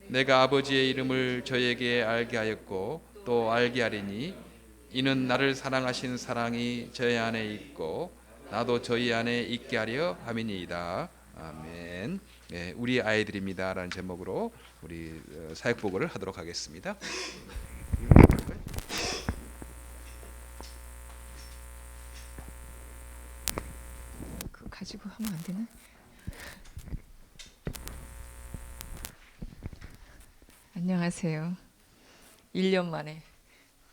내가 아버지의 이름을 저에게 알게 하였고 또 알게 하리니 이는 나를 사랑하신 사랑이 저희 안에 있고 나도 저희 안에 있게 하려 함이니이다. 아멘. 네, 우리 아이들입니다라는 제목으로 우리 사역보고를 하도록 하겠습니다. 그거 가지고 하면 안 되나? 안녕하세요. 1년 만에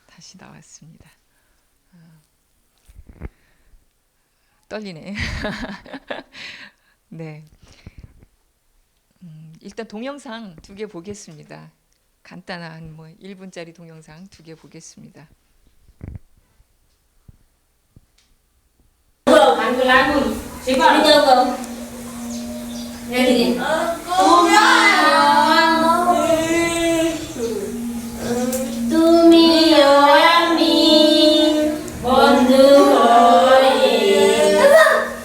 다시 나왔습니다. 떨리네. 네. 일단 동영상 2개 보겠습니다. 간단한 1분짜리 동영상 2개 보겠습니다. Lagu, siapa? Itu ya gini. তুমি আমি বন্ধু হয়ে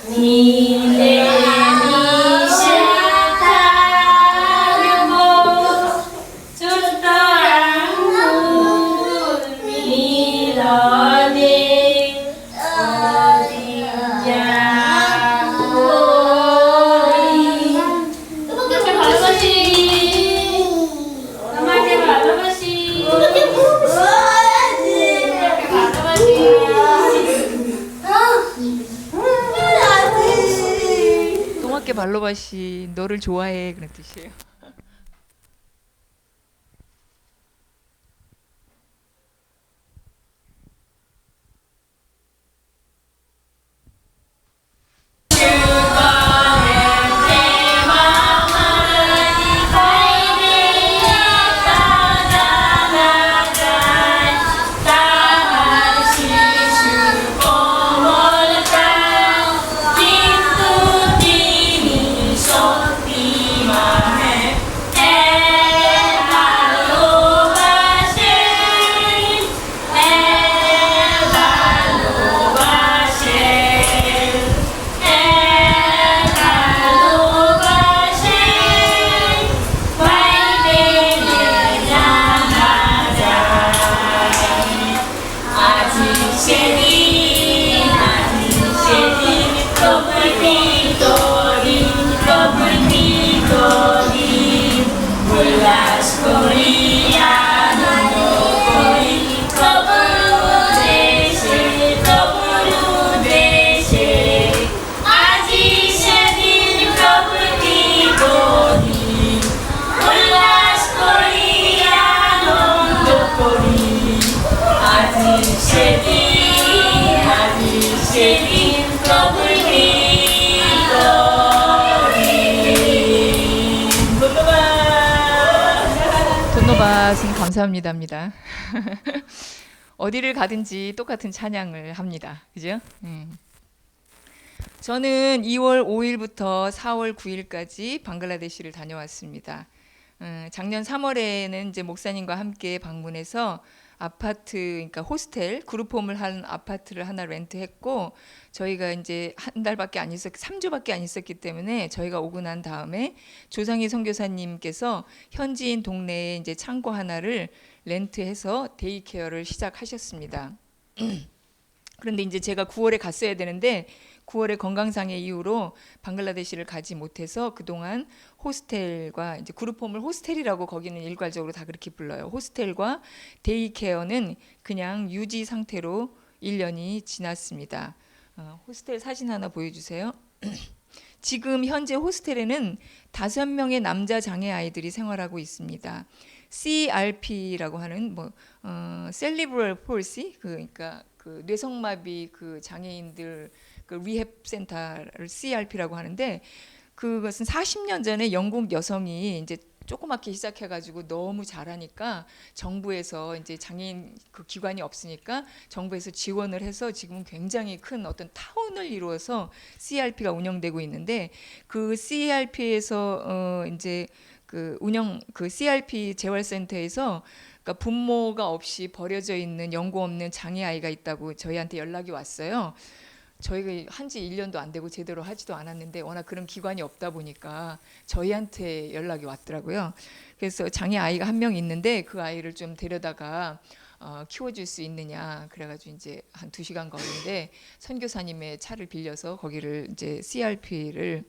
মিলে মিশে থাকবো ছোট্ট আঙ্গুল মিলনে 동학계 발로바시 너를 좋아해 그런 뜻이에요. 돈노바슨 감사합니다입니다. 어디를 가든지 똑같은 찬양을 합니다. 그죠? 저는 2월 5일부터 4월 9일까지 방글라데시를 다녀왔습니다. 작년 3월에는 이제 목사님과 함께 방문해서 아파트, 그러니까 호스텔, 그룹홈을 한 아파트를 하나 렌트했고, 저희가 이제 한 달밖에 안 있었, 3주밖에 안 있었기 때문에 저희가 오고 난 다음에 조상희 선교사님께서 현지인 동네에 이제 창고 하나를 렌트해서 데이케어를 시작하셨습니다. 그런데 이제 제가 9월에 갔어야 되는데 9월에 건강상의 이유로 방글라데시를 가지 못해서 그동안 호스텔과 이제 그룹홈을 호스텔이라고 거기는 일괄적으로 다 그렇게 불러요. 호스텔과 데이케어는 그냥 유지 상태로 1년이 지났습니다. 호스텔 사진 하나 보여주세요. 지금 현재 호스텔에는 5명의 남자 장애 아이들이 생활하고 있습니다. CRP라고 하는 Cerebral Palsy, 그러니까 그 뇌성마비 그 장애인들 그 리헵 센터를 CRP라고 하는데, 그것은 40년 전에 영국 여성이 이제 조그맣게 시작해가지고 너무 잘하니까 정부에서 이제 장애인 그 기관이 없으니까 정부에서 지원을 해서 지금은 굉장히 큰 어떤 타운을 이루어서 CRP가 운영되고 있는데, 그 CRP에서 이제 그 CRP 재활센터에서 그러니까 부모가 없이 버려져 있는 연고 없는 장애 아이가 있다고 저희한테 연락이 왔어요. 저희가 한지 1년도 안 되고 제대로 하지도 않았는데 워낙 그런 기관이 없다 보니까 저희한테 연락이 왔더라고요. 그래서 장애 아이가 한 명 있는데 그 아이를 좀 데려다가 키워줄 수 있느냐 그래가지고 이제 한 2시간 거리인데 선교사님의 차를 빌려서 거기를 이제 CRP를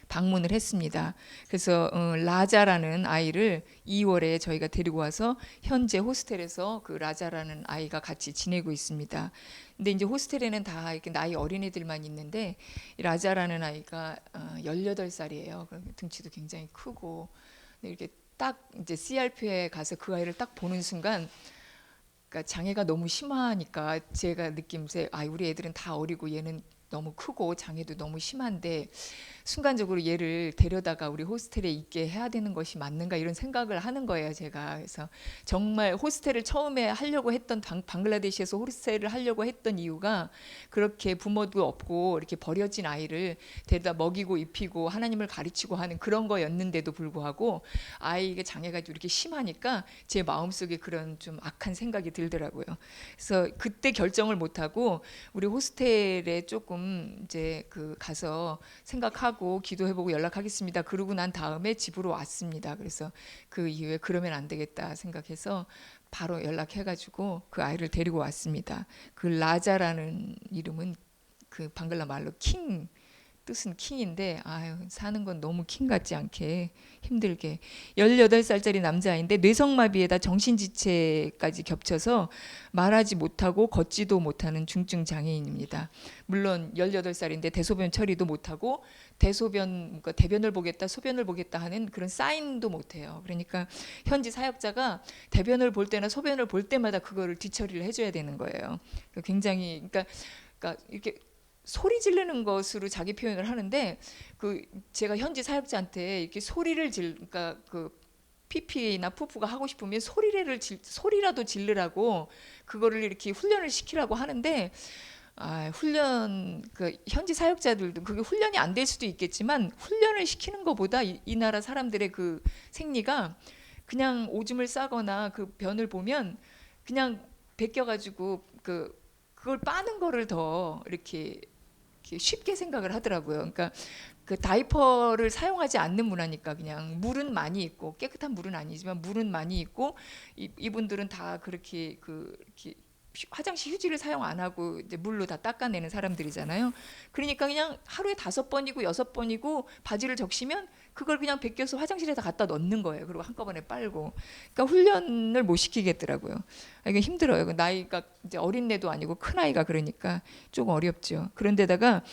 방문을 했습니다. 그래서 라자라는 아이를 2월에 저희가 데리고 와서 현재 호스텔에서 그 라자라는 아이가 같이 지내고 있습니다. 근데 이제 호스텔에는 다 이렇게 나이 어린 애들만 있는데 이 라자라는 아이가 18살이에요. 등치도 굉장히 크고 이렇게 딱 이제 CRP에 가서 그 아이를 딱 보는 순간 그러니까 장애가 너무 심하니까 제가 느낌새 우리 애들은 다 어리고 얘는 너무 크고 장애도 너무 심한데 순간적으로 얘를 데려다가 우리 호스텔에 있게 해야 되는 것이 맞는가 이런 생각을 하는 거예요, 제가. 그래서 정말 호스텔을 처음에 하려고 했던 방글라데시에서 호스텔을 하려고 했던 이유가 그렇게 부모도 없고 이렇게 버려진 아이를 데려다 먹이고 입히고 하나님을 가르치고 하는 그런 거였는데도 불구하고 아이가 장애가 이렇게 심하니까 제 마음속에 그런 좀 악한 생각이 들더라고요. 그래서 그때 결정을 못 하고 우리 호스텔에 조금 이제 그 가서 생각하고 기도해보고 연락하겠습니다. 그러고 난 다음에 집으로 왔습니다. 그래서 그 이후에 그러면 안 되겠다 생각해서 바로 연락해가지고 그 아이를 데리고 왔습니다. 그 라자라는 이름은 그 방글라 말로 킹 뜻은 킹인데 사는 건 너무 킹 같지 않게 힘들게 18살짜리 남자아이인데 뇌성마비에다 정신지체까지 겹쳐서 말하지 못하고 걷지도 못하는 중증 장애인입니다. 물론 18살인데 대소변 처리도 못하고 그러니까 대변을 보겠다 소변을 보겠다 하는 그런 사인도 못해요. 그러니까 현지 사역자가 대변을 볼 때나 소변을 볼 때마다 그거를 뒤처리를 해줘야 되는 거예요. 굉장히 그러니까 이렇게 소리 지르는 것으로 자기 표현을 하는데 제가 현지 사역자한테 이렇게 그러니까 그 피피나 푸푸가 하고 싶으면 소리라도 지르라고 그거를 이렇게 훈련을 시키라고 하는데 현지 사역자들도 그게 훈련이 안 될 수도 있겠지만 훈련을 시키는 것보다 이 나라 사람들의 그 생리가 그냥 오줌을 싸거나 그 변을 보면 그냥 베껴가지고 그걸 빠는 거를 더 이렇게 쉽게 생각을 하더라고요. 그러니까 그 다이퍼를 사용하지 않는 문화니까 그냥 물은 많이 있고 깨끗한 물은 아니지만 물은 많이 있고 이분들은 다 그렇게 이렇게 화장실 휴지를 사용 안 하고 이제 물로 다 닦아내는 사람들이잖아요. 그러니까 그냥 하루에 5번이고 6번이고 바지를 적시면 그걸 그냥 벗겨서 화장실에다 갖다 넣는 거예요. 그리고 한꺼번에 빨고. 그러니까 훈련을 못 시키겠더라고요. 이게 힘들어요. 나이가 이제 어린애도 아니고 큰 아이가 그러니까 조금 어렵죠. 그런데다가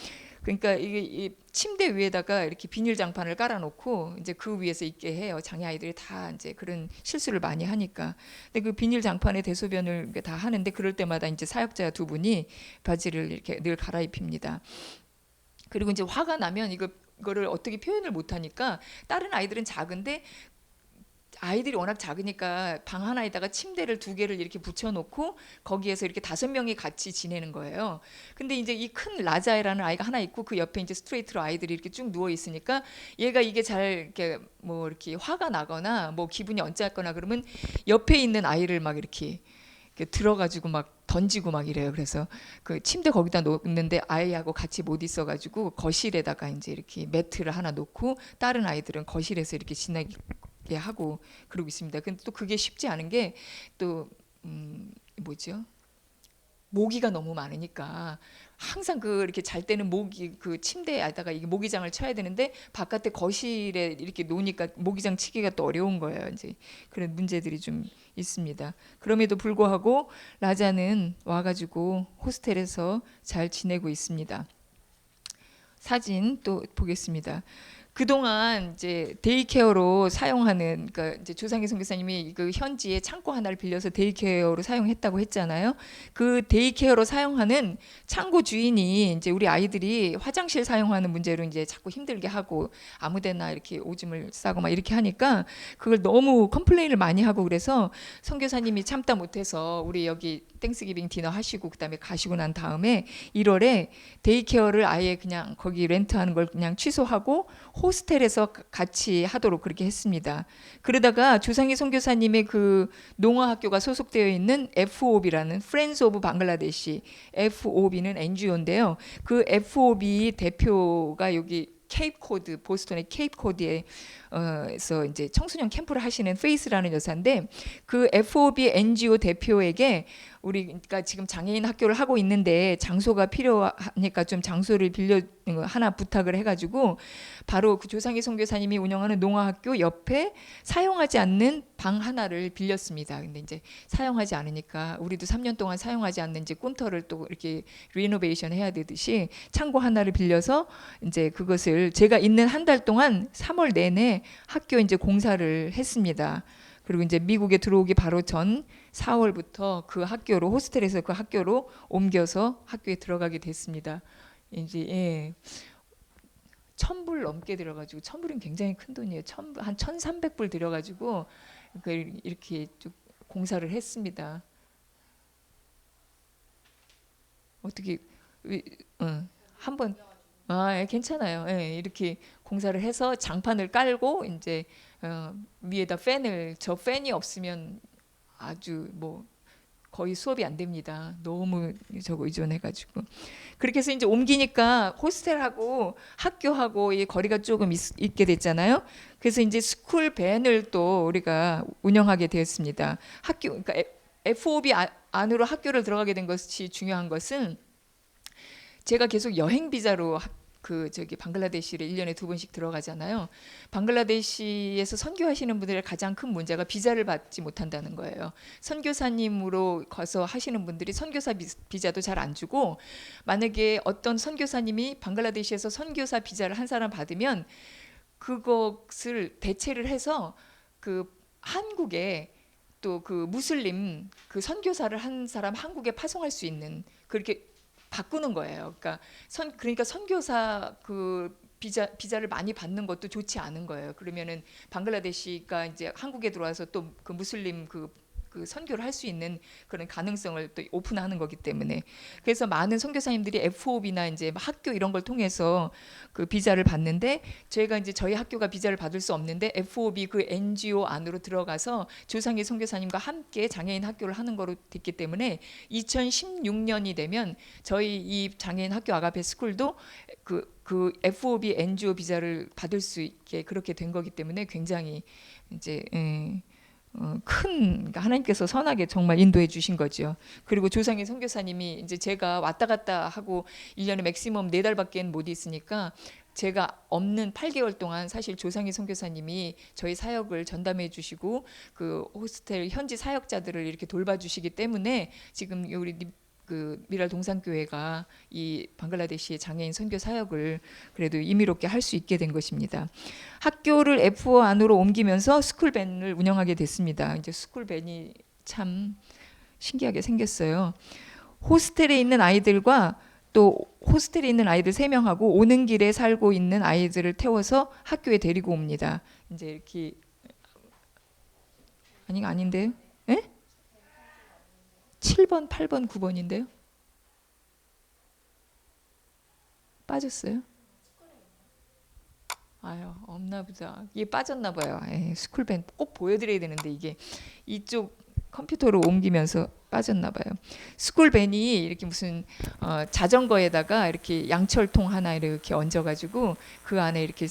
그러니까 이 침대 위에다가 이렇게 비닐 장판을 깔아놓고 이제 그 위에서 있게 해요. 장애 아이들이 다 이제 그런 실수를 많이 하니까. 근데 그 비닐 장판에 대소변을 다 하는데 그럴 때마다 이제 사역자 2분이 바지를 이렇게 늘 갈아입힙니다. 그리고 이제 화가 나면 이거를 어떻게 표현을 못 하니까 다른 아이들은 작은데 아이들이 워낙 작으니까 방 하나에다가 침대를 2개를 이렇게 붙여놓고 거기에서 이렇게 5명이 같이 지내는 거예요. 근데 이제 이 큰 라자이라는 아이가 하나 있고 그 옆에 이제 스트레이트로 아이들이 이렇게 쭉 누워 있으니까 얘가 이게 잘 이렇게 화가 나거나 기분이 언짢거나 그러면 옆에 있는 아이를 막 이렇게 들어가지고 막 던지고 막 이래요. 그래서 그 침대 거기다 놓는데 아이하고 같이 못 있어가지고 거실에다가 이제 이렇게 매트를 하나 놓고 다른 아이들은 거실에서 이렇게 지내게 하고 그러고 있습니다. 근데 또 그게 쉽지 않은 게 또 모기가 너무 많으니까 항상 이렇게 잘 때는 그 침대에다가 이게 모기장을 쳐야 되는데 바깥에 거실에 이렇게 놓으니까 모기장 치기가 또 어려운 거예요. 이제 그런 문제들이 좀 있습니다. 그럼에도 불구하고 라자는 와가지고 호스텔에서 잘 지내고 있습니다. 사진 또 보겠습니다. 그동안 이제 데이케어로 사용하는 그러니까 이제 조상희 선교사님이 그 현지에 창고 하나를 빌려서 데이케어로 사용했다고 했잖아요. 그 데이케어로 사용하는 창고 주인이 이제 우리 아이들이 화장실 사용하는 문제로 이제 자꾸 힘들게 하고 아무데나 이렇게 오줌을 싸고 막 이렇게 하니까 그걸 너무 컴플레인을 많이 하고 그래서 선교사님이 참다 못해서 우리 여기 땡스기빙 디너 하시고 그다음에 가시고 난 다음에 1월에 데이케어를 아예 그냥 거기 렌트하는 걸 그냥 취소하고 호스텔에서 같이 하도록 그렇게 했습니다. 그러다가 조상희 선교사님의 그 농어학교가 소속되어 있는 FOB라는 Friends of Bangladesh, FOB는 NGO인데요. 그 FOB 대표가 여기 케이프코드, 보스턴의 케이프코드에서 이제 청소년 캠프를 하시는 페이스라는 여사인데, 그 FOB NGO 대표에게 우리가 지금 장애인 학교를 하고 있는데 장소가 필요하니까 좀 장소를 빌려 하나 부탁을 해가지고 바로 그 조상희 선교사님이 운영하는 농아학교 옆에 사용하지 않는 방 하나를 빌렸습니다. 근데 이제 사용하지 않으니까 우리도 3년 동안 사용하지 않는 이제 꿈터를 또 이렇게 리노베이션 해야 되듯이 창고 하나를 빌려서 이제 그것을 제가 있는 한 달 동안 3월 내내 학교 이제 공사를 했습니다. 그리고 이제 미국에 들어오기 바로 전 4월부터 그 학교로, 호스텔에서 그 학교로 옮겨서 학교에 들어가게 됐습니다. 이제 예. 1,000불 넘게 들어가지고, 1,000불은 굉장히 큰 돈이에요. 한 1,300불 들여가지고 이렇게 쭉 공사를 했습니다. 어떻게 한번 예, 괜찮아요. 예, 이렇게 공사를 해서 장판을 깔고 이제 위에다 팬을, 저 팬이 없으면 아주 뭐 거의 수업이 안 됩니다. 너무 저거 의존해가지고. 그렇게 해서 이제 옮기니까 호스텔하고 학교하고 이 거리가 조금 있게 됐잖아요. 그래서 이제 스쿨 밴을 또 우리가 운영하게 되었습니다. 학교, 그러니까 FOB 안으로 학교를 들어가게 된 것이 중요한 것은, 제가 계속 여행 비자로 방글라데시를 1년에 2번씩 들어가잖아요. 방글라데시에서 선교하시는 분들의 가장 큰 문제가 비자를 받지 못한다는 거예요. 선교사님으로 가서 하시는 분들이 선교사 비자도 잘 안 주고, 만약에 어떤 선교사님이 방글라데시에서 선교사 비자를 한 사람 받으면 그것을 대체를 해서 그 한국에 또 그 무슬림 그 선교사를 한 사람 한국에 파송할 수 있는, 그렇게 바꾸는 거예요. 그러니까 선교사 그 비자를 많이 받는 것도 좋지 않은 거예요. 그러면은 방글라데시가 이제 한국에 들어와서 또 그 무슬림 그 선교를 할 수 있는 그런 가능성을 또 오픈하는 거기 때문에, 그래서 많은 선교사님들이 FOB나 이제 학교 이런 걸 통해서 그 비자를 받는데, 저희가 이제 저희 학교가 비자를 받을 수 없는데 FOB 그 NGO 안으로 들어가서 조상희 선교사님과 함께 장애인 학교를 하는 거로 됐기 때문에 2016년이 되면 저희 이 장애인 학교 아가페 스쿨도 그 FOB NGO 비자를 받을 수 있게 그렇게 된 거기 때문에 굉장히 이제 그러니까 하나님께서 선하게 정말 인도해 주신 거죠. 그리고 조상희 선교사님이 이제 제가 왔다 갔다 하고 1년에 맥시멈 4달밖에 못 있으니까, 제가 없는 8개월 동안 사실 조상희 선교사님이 저희 사역을 전담해 주시고 그 호스텔 현지 사역자들을 이렇게 돌봐주시기 때문에 지금 우리 그 미랄 동산교회가 이 방글라데시의 장애인 선교 사역을 그래도 임의롭게 할 수 있게 된 것입니다. 학교를 F 안으로 옮기면서 스쿨밴을 운영하게 됐습니다. 이제 스쿨밴이 참 신기하게 생겼어요. 호스텔에 있는 아이들과 또 호스텔에 있는 아이들 3명하고 오는 길에 살고 있는 아이들을 태워서 학교에 데리고 옵니다. 이제 이렇게 아닌데요? 예? 7번, 8번, 9번인데요. 빠졌어요? 아유, 없나 보다. 이게 빠졌나 봐요. 스쿨밴 꼭 보여드려야 되는데 이게 이쪽 컴퓨터로 옮기면서 빠졌나 봐요. 스쿨밴이 이렇게 무슨 자전거에다가 이렇게 양철통 하나 이렇게 얹어가지고 그 안에 이렇게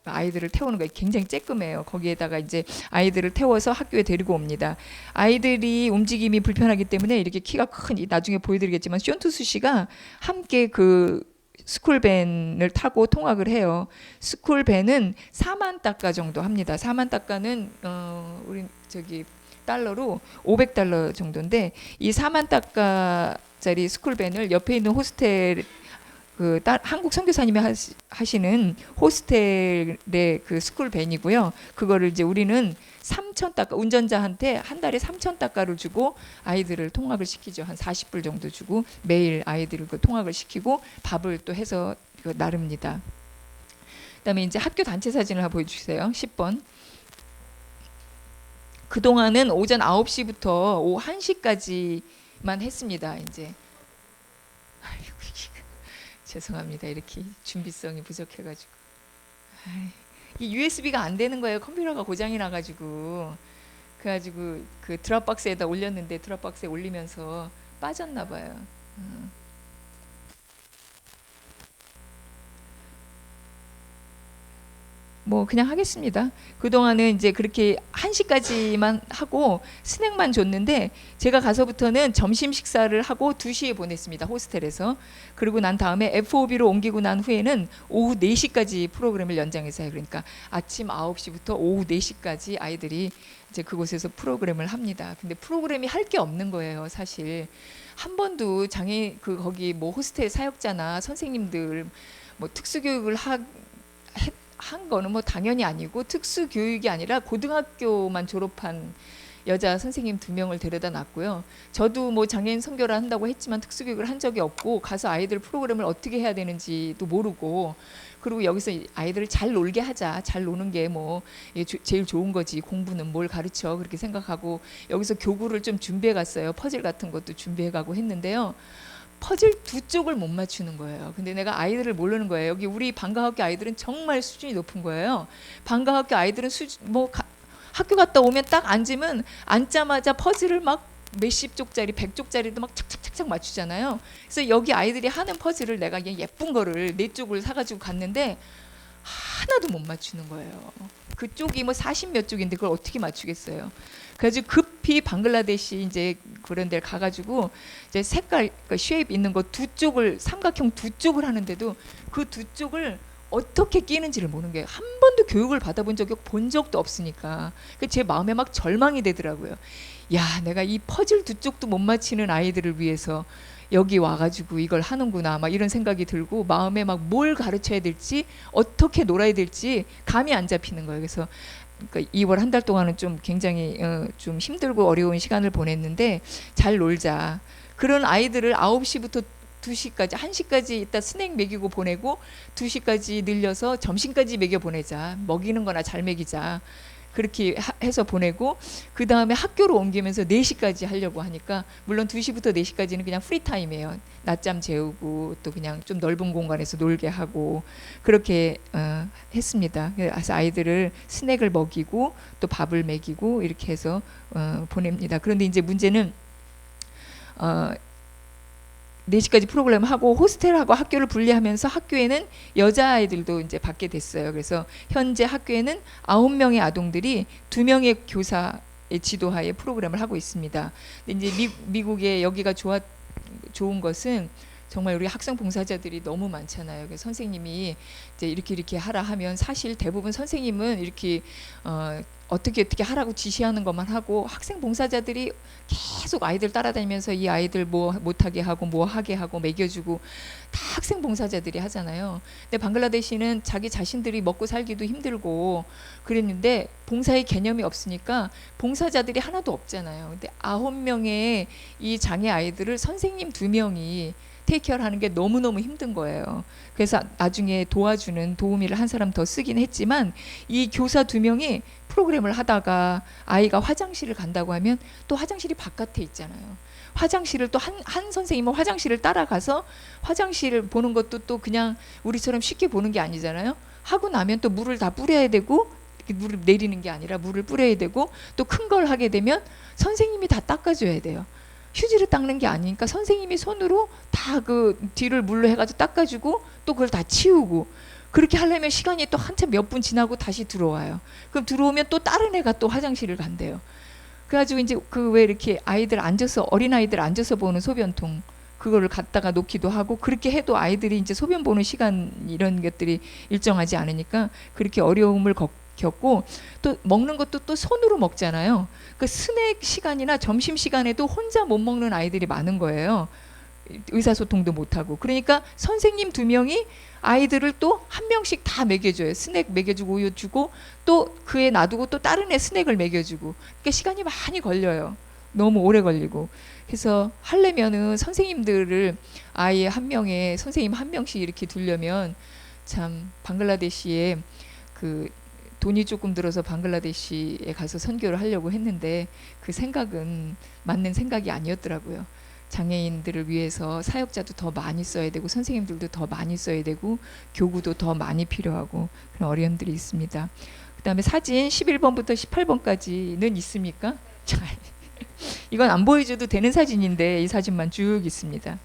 아이들을 태우는 거 굉장히 쬐끔해요. 거기에다가 이제 아이들을 태워서 학교에 데리고 옵니다. 아이들이 움직임이 불편하기 때문에 이렇게 키가 큰, 나중에 보여드리겠지만 쇼투스 씨가 함께 그 스쿨밴을 타고 통학을 해요. 스쿨밴은 4만 달러 정도 합니다. 4만 달러는 우리 저기 달러로 500달러 정도인데, 이 4만 달러짜리 스쿨밴을 옆에 있는 호스텔 한국 선교사님이 하시는 호스텔의 그 스쿨밴이고요. 그거를 이제 우리는 3,000달러, 운전자한테 한 달에 3,000달러를 주고 아이들을 통학을 시키죠. 한 40불 정도 주고 매일 아이들을 그 통학을 시키고 밥을 또 해서 나릅니다. 그다음에 이제 학교 단체 사진을 한번 보여주세요. 10번. 그동안은 오전 9시부터 오후 1시까지 만 했습니다. 이제 아이고 죄송합니다. 이렇게 준비성이 부족해가지고 이 USB가 안 되는 거예요. 컴퓨터가 고장이 나가지고 그래가지고 그 드랍박스에다 올렸는데 드랍박스에 올리면서 빠졌나 봐요. 뭐 그냥 하겠습니다. 그동안은 이제 그렇게 1시까지만 하고 스낵만 줬는데 제가 가서부터는 점심 식사를 하고 2시에 보냈습니다. 호스텔에서. 그리고 난 다음에 FOB로 옮기고 난 후에는 오후 4시까지 프로그램을 연장해서 해요. 그러니까 아침 9시부터 오후 4시까지 아이들이 이제 그곳에서 프로그램을 합니다. 근데 프로그램이 할 게 없는 거예요, 사실. 한 번도 장애 거기 뭐 호스텔 사역자나 선생님들 뭐 특수교육을 한 거는 뭐 당연히 아니고 특수 교육이 아니라 고등학교만 졸업한 여자 선생님 2명을 데려다 놨고요. 저도 뭐 장애인 선교를 한다고 했지만 특수 교육을 한 적이 없고 가서 아이들 프로그램을 어떻게 해야 되는지도 모르고 그리고 여기서 아이들을 잘 놀게 하자. 잘 노는 게 뭐 제일 좋은 거지. 공부는 뭘 가르쳐 그렇게 생각하고 여기서 교구를 좀 준비해 갔어요. 퍼즐 같은 것도 준비해 가고 했는데요. 퍼즐 2쪽을 못 맞추는 거예요. 근데 내가 아이들을 모르는 거예요. 여기 우리 방과학교 아이들은 정말 수준이 높은 거예요. 방과학교 아이들은 학교 갔다 오면 딱 앉으면 앉자마자 퍼즐을 막 몇십 쪽짜리, 100쪽짜리도 막 착착착착 맞추잖아요. 그래서 여기 아이들이 하는 퍼즐을 내가 그냥 예쁜 거를 4쪽을 사가지고 갔는데 하나도 못 맞추는 거예요. 그쪽이 뭐 40몇 쪽인데 그걸 어떻게 맞추겠어요. 그래가지고 급히 방글라데시 이제 그런 데를 가가지고 이제 색깔 그러니까 쉐입 있는 거 2쪽을 삼각형 2쪽을 하는데도 그 2쪽을 어떻게 끼는지를 모르는 게 한 번도 교육을 받아본 적이 본 적도 없으니까 제 마음에 막 절망이 되더라고요. 야, 내가 이 퍼즐 2쪽도 못 맞히는 아이들을 위해서 여기 와가지고 이걸 하는구나 막 이런 생각이 들고 마음에 막 뭘 가르쳐야 될지 어떻게 놀아야 될지 감이 안 잡히는 거예요. 그래서 그러니까 2월 한 달 동안은 좀 굉장히 좀 힘들고 어려운 시간을 보냈는데 잘 놀자. 그런 아이들을 9시부터 2시까지 1시까지 이따 스낵 먹이고 보내고 2시까지 늘려서 점심까지 먹여 보내자. 먹이는 거나 잘 먹이자. 그렇게 해서 보내고 그 다음에 학교로 옮기면서 4시까지 하려고 하니까 물론 2시부터 4시까지는 그냥 프리타임이에요. 낮잠 재우고 또 그냥 좀 넓은 공간에서 놀게 하고 그렇게 했습니다. 그래서 아이들을 스낵을 먹이고 또 밥을 먹이고 이렇게 해서 보냅니다. 그런데 이제 문제는 4시까지 프로그램 하고 호스텔하고 학교를 분리하면서 학교에는 여자아이들도 이제 받게 됐어요. 그래서 현재 학교에는 9명의 아동들이 2명의 교사의 지도하에 프로그램을 하고 있습니다. 근데 이제 미국에 여기가 좋은 것은 정말 우리 학생 봉사자들이 너무 많잖아요. 그래서 선생님이 이제 이렇게 하라 하면 사실 대부분 선생님은 이렇게 어떻게 하라고 지시하는 것만 하고 학생 봉사자들이 계속 아이들 따라다니면서 이 아이들 뭐 못하게 하고 뭐 하게 하고 먹여주고 다 학생 봉사자들이 하잖아요. 근데 방글라데시는 자기 자신들이 먹고 살기도 힘들고 그랬는데 봉사의 개념이 없으니까 봉사자들이 하나도 없잖아요. 근데 9명의 이 장애 아이들을 선생님 2명이 테이크케어를 하는 게 너무너무 힘든 거예요. 그래서 나중에 도와주는 도우미를 한 사람 더 쓰긴 했지만 이 교사 2명이 프로그램을 하다가 아이가 화장실을 간다고 하면 또 화장실이 바깥에 있잖아요. 화장실을 또 한 선생님은 화장실을 따라가서 화장실을 보는 것도 또 그냥 우리처럼 쉽게 보는 게 아니잖아요. 하고 나면 또 물을 다 뿌려야 되고 물을 내리는 게 아니라 물을 뿌려야 되고 또 큰 걸 하게 되면 선생님이 다 닦아줘야 돼요. 휴지를 닦는 게 아니니까 선생님이 손으로 다 그 뒤를 물로 해가지고 닦아주고 또 그걸 다 치우고 그렇게 하려면 시간이 또 한참 몇 분 지나고 다시 들어와요. 그럼 들어오면 또 다른 애가 또 화장실을 간대요. 그래가지고 이제 그 왜 이렇게 아이들 앉아서 어린아이들 앉아서 보는 소변통 그거를 갖다가 놓기도 하고 그렇게 해도 아이들이 이제 소변 보는 시간 이런 것들이 일정하지 않으니까 그렇게 어려움을 겪고 또 먹는 것도 또 손으로 먹잖아요. 그 스낵 시간이나 점심 시간에도 혼자 못 먹는 아이들이 많은 거예요. 의사소통도 못하고 그러니까 선생님 2명이 아이들을 또 한 명씩 다 먹여줘요. 스낵 먹여주고 우유 주고 또 그 애 놔두고 또 다른 애 스낵을 먹여주고 그러니까 시간이 많이 걸려요. 너무 오래 걸리고 그래서 하려면은 선생님들을 아이 한 명에 선생님 한 명씩 이렇게 두려면 참 방글라데시에 그 돈이 조금 들어서 방글라데시에 가서 선교를 하려고 했는데 그 생각은 맞는 생각이 아니었더라고요. 장애인들을 위해서 사역자도 더 많이 써야 되고 선생님들도 더 많이 써야 되고 교구도 더 많이 필요하고 그런 어려움들이 있습니다. 그다음에 사진 11번부터 18번까지는 있습니까? 자, 이건 안 보여줘도 되는 사진인데 이 사진만 쭉 있습니다.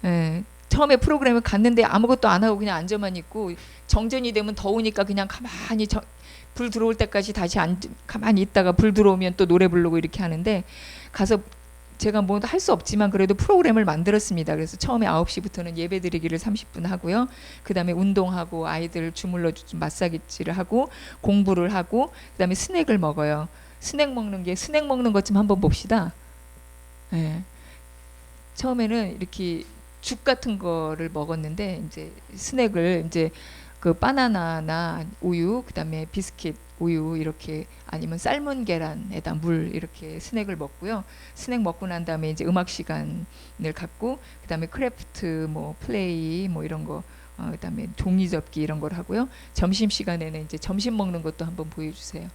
예, 처음에 프로그램을 갔는데 아무것도 안 하고 그냥 앉아만 있고 정전이 되면 더우니까 그냥 가만히 불 들어올 때까지 다시 가만히 있다가 불 들어오면 또 노래 부르고 이렇게 하는데 가서 제가 뭐 할 수 없지만 그래도 프로그램을 만들었습니다. 그래서 처음에 9시부터는 예배 드리기를 30분 하고요. 그 다음에 운동하고 아이들 주물러 마사지를 하고 공부를 하고 그 다음에 스낵을 먹어요. 스낵 먹는 것 좀 한번 봅시다. 예. 처음에는 이렇게 죽 같은 거를 먹었는데 이제 스낵을 이제 그 바나나나 우유 그다음에 비스킷 우유 이렇게 아니면 삶은 계란에다 물 이렇게 스낵을 먹고요. 스낵 먹고 난 다음에 이제 음악 시간을 갖고 그다음에 크래프트 뭐 플레이 뭐 이런 거 그다음에 종이 접기 이런 걸 하고요. 점심 시간에는 이제 점심 먹는 것도 한번 보여주세요.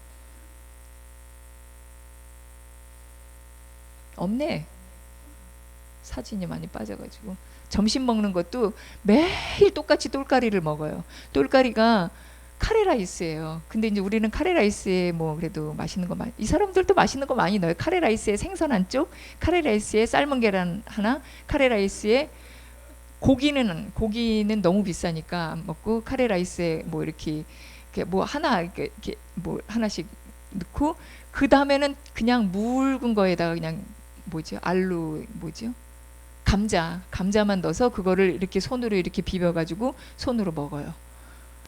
없네. 사진이 많이 빠져가지고 점심 먹는 것도 매일 똑같이 똘까리를 먹어요. 똘까리가 카레라이스예요. 근데 이제 우리는 카레라이스에 뭐 그래도 맛있는 거 많이 이 사람들도 맛있는 거 많이 넣어요. 카레라이스에 생선 한 쪽, 카레라이스에 삶은 계란 하나, 카레라이스에 고기는 너무 비싸니까 안 먹고 카레라이스에 뭐 이렇게 뭐 하나 이렇게 뭐 하나씩 넣고 그 다음에는 그냥 묽은 거에다가 그냥 뭐죠? 알루 뭐죠? 감자만 넣어서 그거를 이렇게 손으로 이렇게 비벼가지고 손으로 먹어요.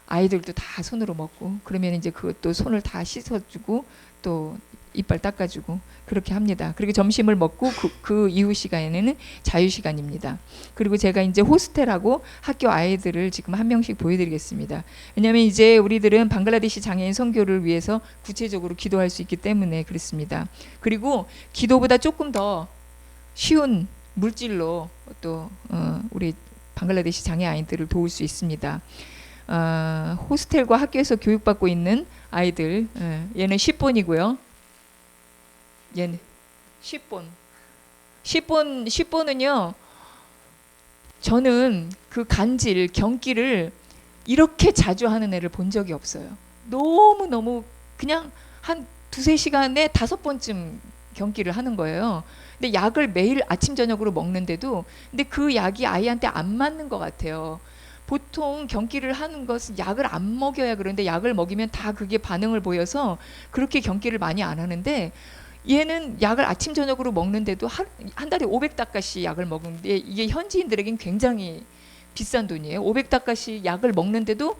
아이들도 다 손으로 먹고 그러면 이제 그것도 손을 다 씻어주고 또 이빨 닦아주고 그렇게 합니다. 그리고 점심을 먹고 그 이후 시간에는 자유 시간입니다. 그리고 제가 이제 호스텔하고 학교 아이들을 지금 한 명씩 보여드리겠습니다. 왜냐하면 이제 우리들은 방글라데시 장애인 선교를 위해서 구체적으로 기도할 수 있기 때문에 그렇습니다. 그리고 기도보다 조금 더 쉬운 물질로 또 우리 방글라데시 장애 아이들을 도울 수 있습니다. 호스텔과 학교에서 교육받고 있는 아이들 얘는 10번이고요. 얘는 10번은요. 저는 그 경기를 이렇게 자주 하는 애를 본 적이 없어요. 너무 그냥 한 2-3시간에 5번쯤 경기를 하는 거예요. 근데 약을 매일 아침 저녁으로 먹는데도 근데 그 약이 아이한테 안 맞는 것 같아요. 보통 경기를 하는 것은 약을 안 먹여야 그러는데 약을 먹이면 다 그게 반응을 보여서 그렇게 경기를 많이 안 하는데 얘는 약을 아침 저녁으로 먹는데도 한 달에 500다카씩 약을 먹는데 이게 현지인들에겐 굉장히 비싼 돈이에요. 500다카씩 약을 먹는데도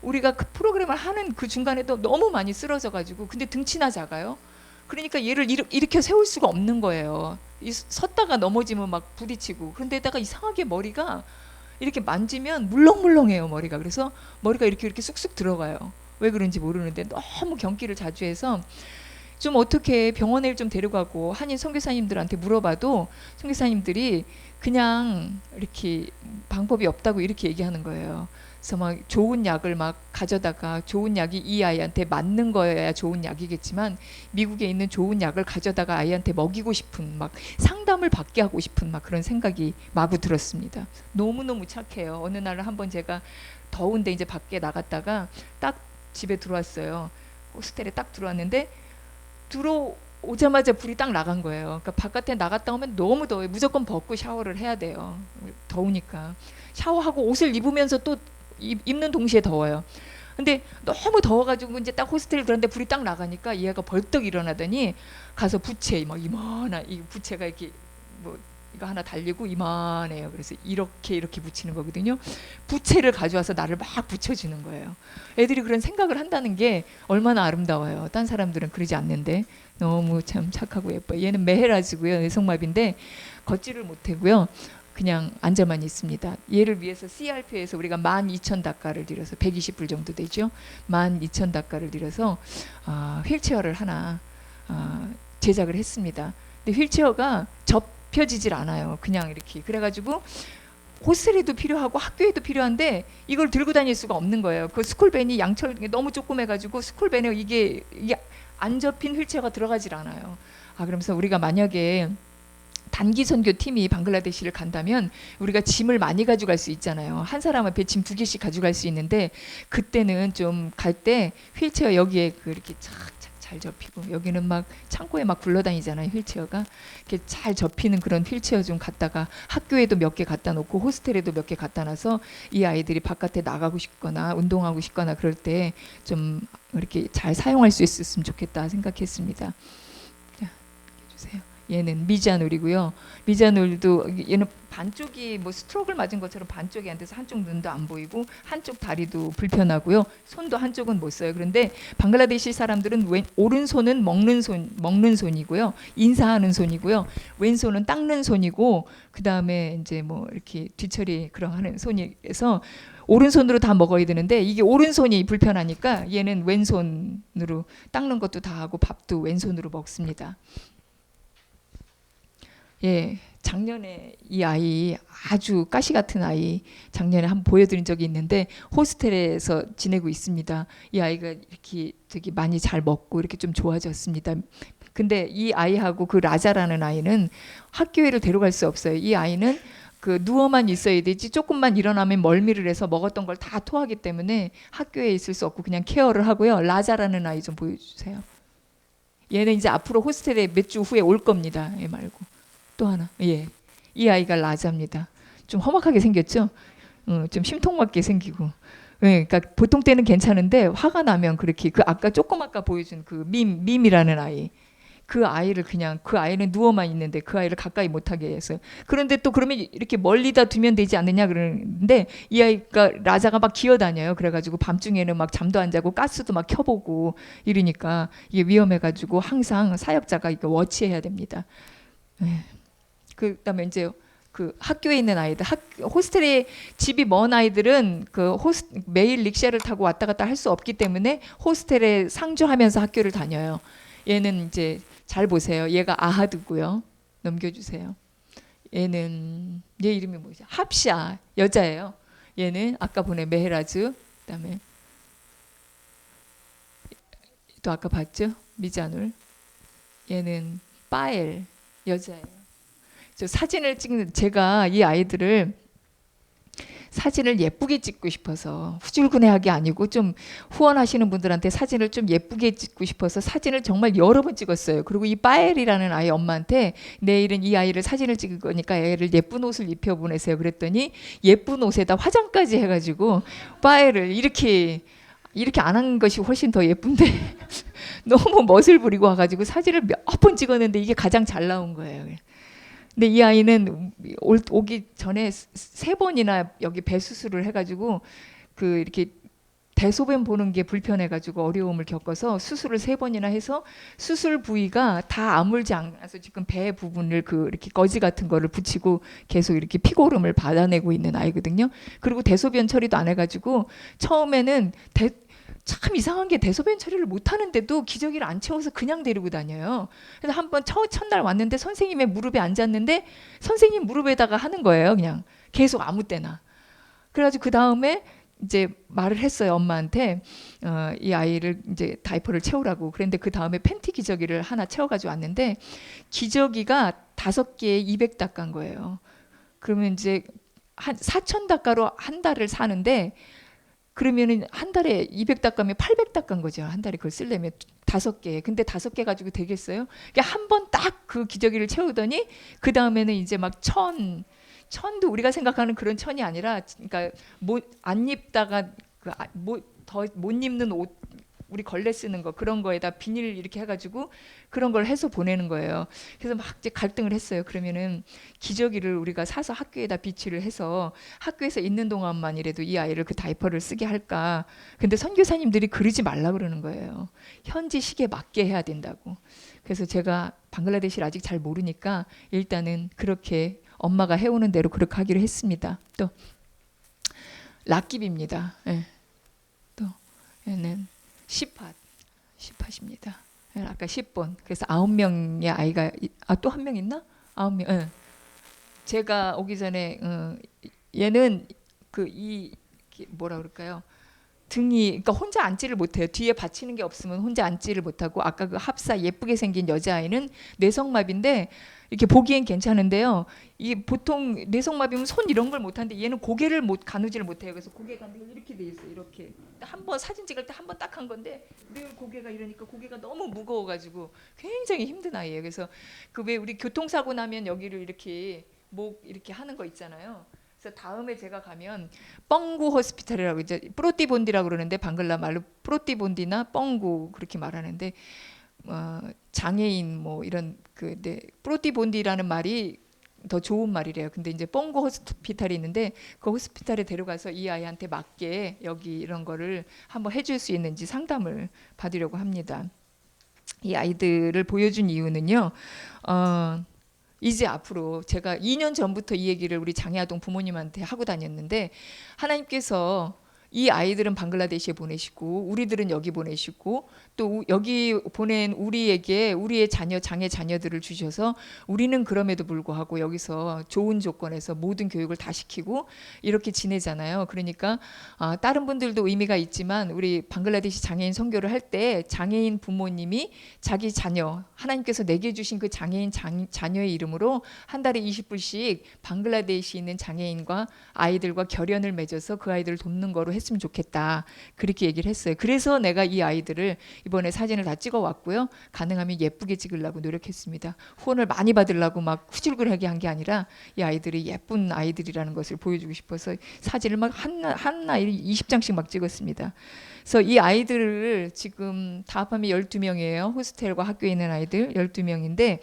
우리가 그 프로그램을 하는 그 중간에도 너무 많이 쓰러져 가지고 근데 등치나 작아요. 그러니까 얘를 일으켜 세울 수가 없는 거예요. 섰다가 넘어지면 막 부딪히고 그런데다가 이상하게 머리가 이렇게 만지면 물렁물렁해요 머리가. 그래서 머리가 이렇게 쑥쑥 들어가요. 왜 그런지 모르는데 너무 경기를 자주 해서 좀 어떻게 병원에 좀 데려가고 한인 선교사님들한테 물어봐도 선교사님들이 그냥 이렇게 방법이 없다고 이렇게 얘기하는 거예요. 그래서 막 좋은 약을 막 가져다가 좋은 약이 이 아이한테 맞는 거여야 좋은 약이겠지만 미국에 있는 좋은 약을 가져다가 아이한테 먹이고 싶은 막 상담을 받게 하고 싶은 막 그런 생각이 마구 들었습니다. 너무너무 착해요. 어느 날 한번 제가 더운데 이제 밖에 나갔다가 딱 집에 들어왔어요. 호스텔에 딱 들어왔는데 들어오자마자 불이 딱 나간 거예요. 그러니까 바깥에 나갔다 오면 너무 더워요. 무조건 벗고 샤워를 해야 돼요. 더우니까. 샤워하고 옷을 입으면서 또 입는 동시에 더워요. 근데 너무 더워가지고 이제 딱 호스텔 들었는데 불이 딱 나가니까 얘가 벌떡 일어나더니 가서 부채 막 이만한 이 부채가 이렇게 뭐 이거 하나 달리고 이만해요. 그래서 이렇게 붙이는 거거든요. 부채를 가져와서 나를 막 붙여주는 거예요. 애들이 그런 생각을 한다는 게 얼마나 아름다워요. 딴 사람들은 그러지 않는데 너무 참 착하고 예뻐요. 얘는 메헤라즈고요. 뇌성마비인데 걷지를 못하고요. 그냥 앉아만 있습니다. 얘를 위해서 CRP에서 우리가 12,000다카를 들여서 120불 정도 되죠. 12,000다카를 들여서 휠체어를 하나 제작을 했습니다. 근데 휠체어가 접혀지질 않아요. 그냥 이렇게 그래가지고 호스텔에도 필요하고 학교에도 필요한데 이걸 들고 다닐 수가 없는 거예요. 그 스쿨밴이 양철 너무 조그매가지고 스쿨밴에 이게 안 접힌 휠체어가 들어가질 않아요. 그러면서 우리가 만약에 단기 선교 팀이 방글라데시를 간다면 우리가 짐을 많이 가져갈 수 있잖아요. 한 사람 앞에 짐 2개씩 가져갈 수 있는데 그때는 좀 갈 때 휠체어 여기에 이렇게 착착 잘 접히고 여기는 막 창고에 막 굴러다니잖아요. 휠체어가 이렇게 잘 접히는 그런 휠체어 좀 갖다가 학교에도 몇 개 갖다 놓고 호스텔에도 몇 개 갖다 놔서 이 아이들이 바깥에 나가고 싶거나 운동하고 싶거나 그럴 때 좀 이렇게 잘 사용할 수 있었으면 좋겠다 생각했습니다. 자, 주세요. 얘는 미자놀이고요. 미자놀도 얘는 반쪽이 뭐 스트로크를 맞은 것처럼 반쪽이 안 돼서 한쪽 눈도 안 보이고 한쪽 다리도 불편하고요. 손도 한쪽은 못 써요. 그런데 방글라데시 사람들은 오른손은 먹는 손이고요. 인사하는 손이고요. 왼손은 닦는 손이고 그다음에 이제 뭐 이렇게 뒤처리 그런 하는 손이어서 오른손으로 다 먹어야 되는데 이게 오른손이 불편하니까 얘는 왼손으로 닦는 것도 다 하고 밥도 왼손으로 먹습니다. 예, 작년에 이 아이 아주 가시 같은 아이 작년에 한번 보여드린 적이 있는데 호스텔에서 지내고 있습니다. 이 아이가 이렇게 되게 많이 잘 먹고 이렇게 좀 좋아졌습니다. 근데 이 아이하고 그 라자라는 아이는 학교에를 데려갈 수 없어요. 이 아이는 그 누워만 있어야 되지 조금만 일어나면 멀미를 해서 먹었던 걸 다 토하기 때문에 학교에 있을 수 없고 그냥 케어를 하고요. 라자라는 아이 좀 보여주세요. 얘는 이제 앞으로 호스텔에 몇 주 후에 올 겁니다. 얘 말고. 또 하나, 예, 이 아이가 라자입니다. 좀 험악하게 생겼죠? 좀 심통맞게 생기고. 예, 그러니까 보통 때는 괜찮은데 화가 나면 그렇게 그 아까 조금 아까 보여준 그 밈이라는 아이, 그 아이를 그냥 그 아이는 누워만 있는데 그 아이를 가까이 못하게 해서 그런데 또 그러면 이렇게 멀리다 두면 되지 않느냐 그러는데 이 아이가 라자가 막 기어다녀요. 그래가지고 밤중에는 막 잠도 안 자고 가스도 막 켜보고 이러니까 이게 위험해가지고 항상 사역자가 이거 워치해야 됩니다. 예. 그다음에 이제 그 학교에 있는 아이들, 호스텔에 집이 먼 아이들은 매일 릭샤를 타고 왔다 갔다 할 수 없기 때문에 호스텔에 상주하면서 학교를 다녀요. 얘는 이제 잘 보세요. 얘가 아하드고요. 넘겨주세요. 얘 이름이 뭐죠? 합샤 여자예요. 얘는 아까 보낸 메헤라즈. 그다음에 또 아까 봤죠? 미자눌. 얘는 빠엘 여자예요. 저 사진을 찍는 제가 이 아이들을 사진을 예쁘게 찍고 싶어서 후줄근해하게 아니고 좀 후원하시는 분들한테 사진을 좀 예쁘게 찍고 싶어서 사진을 정말 여러 번 찍었어요. 그리고 이 빠엘이라는 아이 엄마한테 내일은 이 아이를 사진을 찍을 거니까 애를 예쁜 옷을 입혀 보내세요. 그랬더니 예쁜 옷에다 화장까지 해가지고 빠엘을 이렇게 안 한 것이 훨씬 더 예쁜데 너무 멋을 부리고 와가지고 사진을 몇 번 찍었는데 이게 가장 잘 나온 거예요. 근데 이 아이는 오기 전에 3번이나 여기 배 수술을 해가지고 그 이렇게 대소변 보는 게 불편해가지고 어려움을 겪어서 수술을 3번이나 해서 수술 부위가 다 아물지 않아서 지금 배 부분을 이렇게 거지 같은 거를 붙이고 계속 이렇게 피고름을 받아내고 있는 아이거든요. 그리고 대소변 처리도 안 해가지고 처음에는 참 이상한 게 대소변 처리를 못 하는데도 기저귀를 안 채워서 그냥 데리고 다녀요. 그래서 한번 첫날 왔는데 선생님의 무릎에 앉았는데 선생님 무릎에다가 하는 거예요. 그냥 계속 아무 때나. 그래가지고 그 다음에 이제 말을 했어요. 엄마한테 이 아이를 이제 다이퍼를 채우라고. 그런데 그 다음에 팬티 기저귀를 하나 채워가지고 왔는데 기저귀가 5개에 200다카인 거예요. 그러면 이제 한 4,000다카로 한 달을 사는데 그러면은 한 달에 200다카면 800다카인 거죠. 한 달에 그걸 쓰려면 5개. 근데 5개 가지고 되겠어요? 그러니까 한 번 딱 그 기저귀를 채우더니 그 다음에는 이제 막 천도 우리가 생각하는 그런 천이 아니라, 그러니까 안 입다가 더 못 입는 옷, 우리 걸레 쓰는 거 그런 거에다 비닐 이렇게 해가지고 그런 걸 해서 보내는 거예요. 그래서 막 이제 갈등을 했어요. 그러면은 기저귀를 우리가 사서 학교에다 비치를 해서 학교에서 있는 동안만이라도 이 아이를 그 다이퍼를 쓰게 할까. 근데 선교사님들이 그러지 말라 그러는 거예요. 현지 시기에 맞게 해야 된다고. 그래서 제가 방글라데시를 아직 잘 모르니까 일단은 그렇게 엄마가 해오는 대로 그렇게 하기로 했습니다. 또 락깁입니다. 예. 또 얘는 시팟입니다. 아까 10번. 그래서 9명의 아이가 또 한 명 있나? 9명. 예. 제가 오기 전에 얘는 뭐라 그럴까요? 등이 그러니까 혼자 앉지를 못해요. 뒤에 받치는 게 없으면 혼자 앉지를 못하고 아까 그 합사 예쁘게 생긴 여자아이는 뇌성마비인데 이렇게 보기엔 괜찮은데요. 이게 보통 뇌성마비면 손 이런 걸 못하는데 얘는 고개를 못 가누지를 못해요. 그래서 고개가 늘 이렇게 돼 있어요. 이렇게 한번 사진 찍을 때 한 번 딱 한 건데 늘 고개가 이러니까 고개가 너무 무거워가지고 굉장히 힘든 아이예요. 그래서 그 왜 우리 교통사고 나면 여기를 이렇게 목 이렇게 하는 거 있잖아요. 그래서 다음에 제가 가면 뻥구 호스피탈이라고 이제 프로티본디라고 그러는데 방글라 말로 프로티본디나 뻥구 그렇게 말하는데 장애인 뭐 이런 프로티본디라는 말이 더 좋은 말이래요. 근데 이제 뻥구 호스피탈이 있는데 그 호스피탈에 데려가서 이 아이한테 맞게 여기 이런 거를 한번 해줄 수 있는지 상담을 받으려고 합니다. 이 아이들을 보여준 이유는요. 이제 앞으로 제가 2년 전부터 이 얘기를 우리 장애아동 부모님한테 하고 다녔는데 하나님께서 이 아이들은 방글라데시에 보내시고 우리들은 여기 보내시고 또 여기 보낸 우리에게 우리의 장애 자녀들을 주셔서 우리는 그럼에도 불구하고 여기서 좋은 조건에서 모든 교육을 다 시키고 이렇게 지내잖아요. 그러니까 다른 분들도 의미가 있지만 우리 방글라데시 장애인 선교를 할 때 장애인 부모님이 자기 자녀 하나님께서 내게 주신 그 장애인 자녀의 이름으로 한 달에 20불씩 방글라데시에 있는 장애인과 아이들과 결연을 맺어서 그 아이들을 돕는 거로 했으면 좋겠다. 그렇게 얘기를 했어요. 그래서 내가 이 아이들을 이번에 사진을 다 찍어 왔고요. 가능하면 예쁘게 찍으려고 노력했습니다. 후원을 많이 받으려고 막 후줄근하게 한 게 아니라 이 아이들이 예쁜 아이들이라는 것을 보여주고 싶어서 사진을 막 한 아이 20장씩 막 찍었습니다. 그래서 이 아이들을 지금 다 합하면 12명이에요. 호스텔과 학교에 있는 아이들 12명인데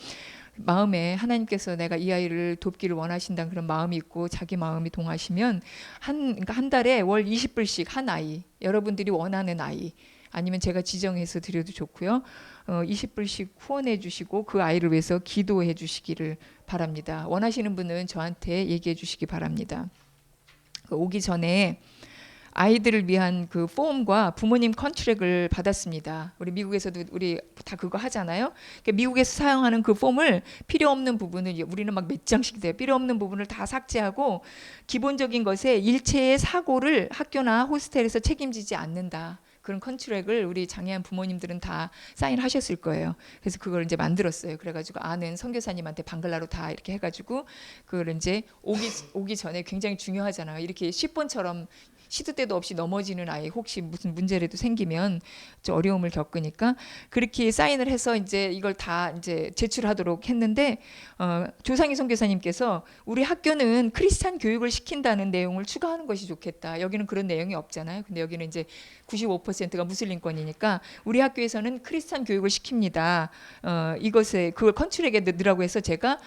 마음에 하나님께서 내가 이 아이를 돕기를 원하신다는 그런 마음이 있고 자기 마음이 동하시면 한 달에 월 20불씩 한 아이, 여러분들이 원하는 아이 아니면 제가 지정해서 드려도 좋고요. 20불씩 후원해 주시고 그 아이를 위해서 기도해 주시기를 바랍니다. 원하시는 분은 저한테 얘기해 주시기 바랍니다. 오기 전에 아이들을 위한 그 폼과 부모님 컨트랙을 받았습니다. 우리 미국에서도 우리 다 그거 하잖아요. 그러니까 미국에서 사용하는 그 폼을 필요 없는 부분을 우리는 막 몇 장씩 돼요. 필요 없는 부분을 다 삭제하고 기본적인 것에 일체의 사고를 학교나 호스텔에서 책임지지 않는다. 그런 컨트랙을 우리 장애한 부모님들은 다 사인하셨을 거예요. 그래서 그걸 이제 만들었어요. 그래가지고 아는 선교사님한테 방글라로 다 이렇게 해가지고 그걸 이제 오기 전에 굉장히 중요하잖아요. 이렇게 10번처럼 시도 때도 없이 넘어지는 아이 혹시 무슨 문제라도 생기면 좀 어려움을 겪으니까 그렇게 사인을 해서 이제 이걸 다 이제 제출하도록 했는데 조상희 선교사님께서 우리 학교는 크리스찬 교육을 시킨다는 내용을 추가하는 것이 좋겠다. 여기는 그런 내용이 없잖아요. 근데 여기는 이제 95%가 무슬림권이니까 우리 학교에서는 크리스찬 교육을 시킵니다. 이것에 그걸 컨트랙에 넣으라고 해서 제가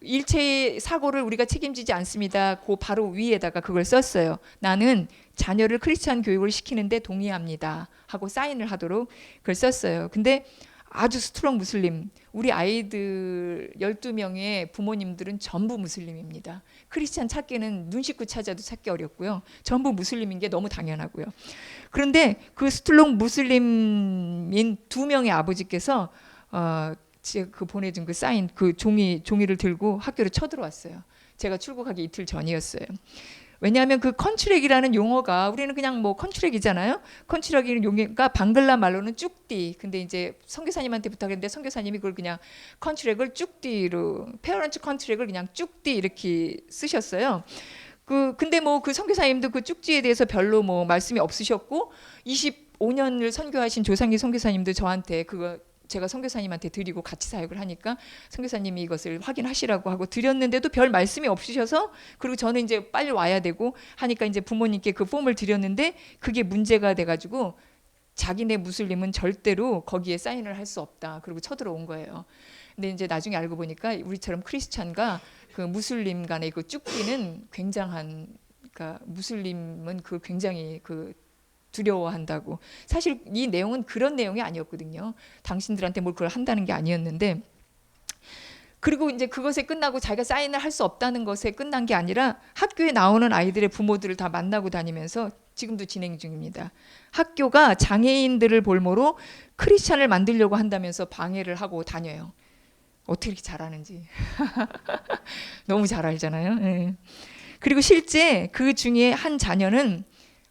일체의 사고를 우리가 책임지지 않습니다. 그 바로 위에다가 그걸 썼어요. 나는 자녀를 크리스찬 교육을 시키는데 동의합니다. 하고 사인을 하도록 그걸 썼어요. 근데 아주 스트롱 무슬림, 우리 아이들 12명의 부모님들은 전부 무슬림입니다. 크리스찬 찾기는 눈 씻고 찾아도 찾기 어렵고요. 전부 무슬림인 게 너무 당연하고요. 그런데 그 스트롱 무슬림인 2명의 아버지께서 그 보내준 그 사인, 그 종이를 들고 학교로 쳐들어왔어요. 제가 출국하기 이틀 전이었어요. 왜냐하면 그 컨트랙이라는 용어가 우리는 그냥 뭐 컨트랙이잖아요. 컨트랙이라는 용어가 방글라 말로는 쭉띠. 근데 이제 선교사님한테 부탁했는데 선교사님이 그걸 그냥 컨트랙을 쭉띠로 페어런트 컨트랙을 그냥 쭉띠 이렇게 쓰셨어요. 근데 뭐 그 선교사님도 그 쭉띠에 대해서 별로 뭐 말씀이 없으셨고 25년을 선교하신 조상기 선교사님도 저한테 그거 제가 선교사님한테 드리고 같이 사역을 하니까 선교사님이 이것을 확인하시라고 하고 드렸는데도 별 말씀이 없으셔서 그리고 저는 이제 빨리 와야 되고 하니까 이제 부모님께 그 폼을 드렸는데 그게 문제가 돼가지고 자기네 무슬림은 절대로 거기에 사인을 할 수 없다. 그리고 쳐들어온 거예요. 근데 이제 나중에 알고 보니까 우리처럼 크리스찬과 그 무슬림 간의 그 쭉기는 굉장한, 그러니까 무슬림은 그 굉장히 그 두려워한다고. 사실 이 내용은 그런 내용이 아니었거든요. 당신들한테 뭘 그걸 한다는 게 아니었는데, 그리고 이제 그것에 끝나고 자기가 사인을 할 수 없다는 것에 끝난 게 아니라 학교에 나오는 아이들의 부모들을 다 만나고 다니면서 지금도 진행 중입니다. 학교가 장애인들을 볼모로 크리스찬을 만들려고 한다면서 방해를 하고 다녀요. 어떻게 이렇게 잘하는지. 너무 잘 알잖아요. 네. 그리고 실제 그 중에 한 자녀는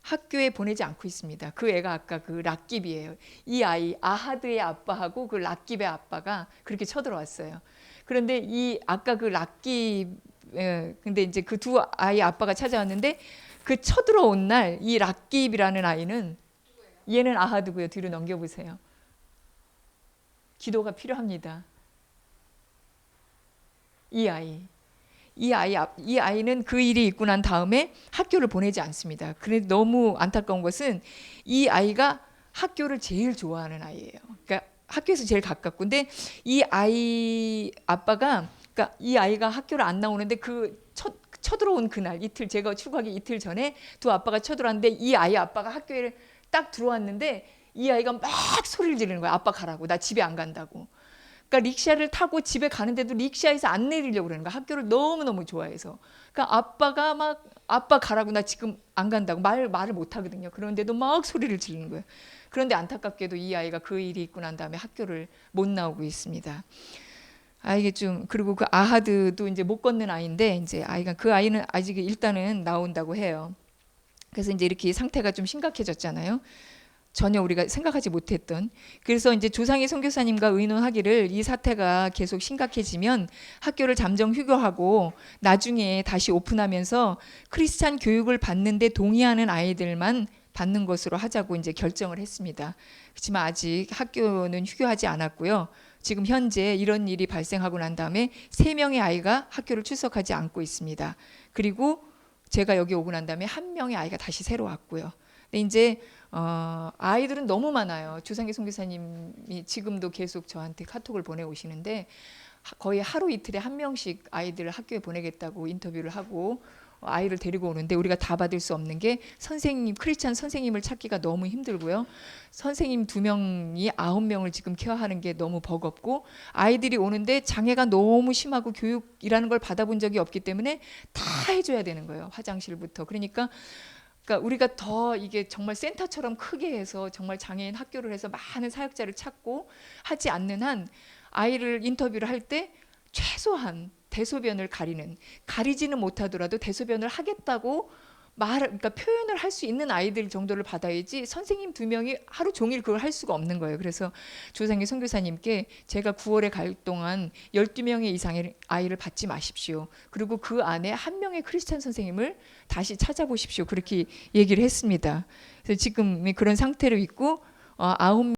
학교에 보내지 않고 있습니다. 그 애가 아까 그 락깁이에요. 이 아이 아하드의 아빠하고 그 락깁의 아빠가 그렇게 쳐들어왔어요. 그런데 이 아까 그 락깁 근데 이제 그 두 아이 아빠가 찾아왔는데 그 쳐들어온 날 이 락깁이라는 아이는 얘는 아하드고요. 뒤로 넘겨보세요. 기도가 필요합니다. 이 아이는 그 일이 있고 난 다음에 학교를 보내지 않습니다. 그런데 너무 안타까운 것은 이 아이가 학교를 제일 좋아하는 아이예요. 그러니까 학교에서 제일 가깝고, 근데 이 아이 아빠가, 그러니까 이 아이가 학교를 안 나오는데 그 쳐들어온 그날 이틀, 제가 출국하기 이틀 전에 두 아빠가 쳐들어왔는데 이 아이 아빠가 학교에 딱 들어왔는데 이 아이가 막 소리를 지르는 거야. 아빠 가라고, 나 집에 안 간다고. 그러니까 릭샤를 타고 집에 가는데도 릭샤에서 안 내리려고 그러는 거야. 학교를 너무너무 좋아해서. 그러니까 아빠가 막 아빠 가라고, 나 지금 안 간다고 말을 못 하거든요. 그런데도 막 소리를 지르는 거예요. 그런데 안타깝게도 이 아이가 그 일이 있고 난 다음에 학교를 못 나오고 있습니다. 이게 좀, 그리고 그 아하드도 이제 못 걷는 아이인데 이제 그 아이는 아직 일단은 나온다고 해요. 그래서 이제 이렇게 상태가 좀 심각해졌잖아요. 전혀 우리가 생각하지 못했던. 그래서 이제 조상희 선교사님과 의논하기를 이 사태가 계속 심각해지면 학교를 잠정 휴교하고 나중에 다시 오픈하면서 크리스찬 교육을 받는데 동의하는 아이들만 받는 것으로 하자고 이제 결정을 했습니다. 그렇지만 아직 학교는 휴교하지 않았고요. 지금 현재 이런 일이 발생하고 난 다음에 3명의 아이가 학교를 출석하지 않고 있습니다. 그리고 제가 여기 오고 난 다음에 1명의 아이가 다시 새로 왔고요. 근데 이제 아이들은 너무 많아요. 조상기 선교사님이 지금도 계속 저한테 카톡을 보내오시는데 거의 하루 이틀에 1명씩 아이들을 학교에 보내겠다고 인터뷰를 하고 아이를 데리고 오는데 우리가 다 받을 수 없는 게 선생님, 크리스찬 선생님을 찾기가 너무 힘들고요. 선생님 2명이 9명을 지금 케어하는 게 너무 버겁고, 아이들이 오는데 장애가 너무 심하고 교육이라는 걸 받아본 적이 없기 때문에 다 해줘야 되는 거예요. 화장실부터. 그러니까 우리가 더 이게 정말 센터처럼 크게 해서 정말 장애인 학교를 해서 많은 사역자를 찾고 하지 않는 한 아이를 인터뷰를 할 때 최소한 대소변을 가리지는 못하더라도 대소변을 하겠다고 그러니까 표현을 할 수 있는 아이들 정도를 받아야지 선생님 2명이 하루 종일 그걸 할 수가 없는 거예요. 그래서 조상희 선교사님께 제가 9월에 갈 동안 12명의 이상의 아이를 받지 마십시오. 그리고 그 안에 1명의 크리스찬 선생님을 다시 찾아보십시오. 그렇게 얘기를 했습니다. 그래서 지금 그런 상태로 있고 9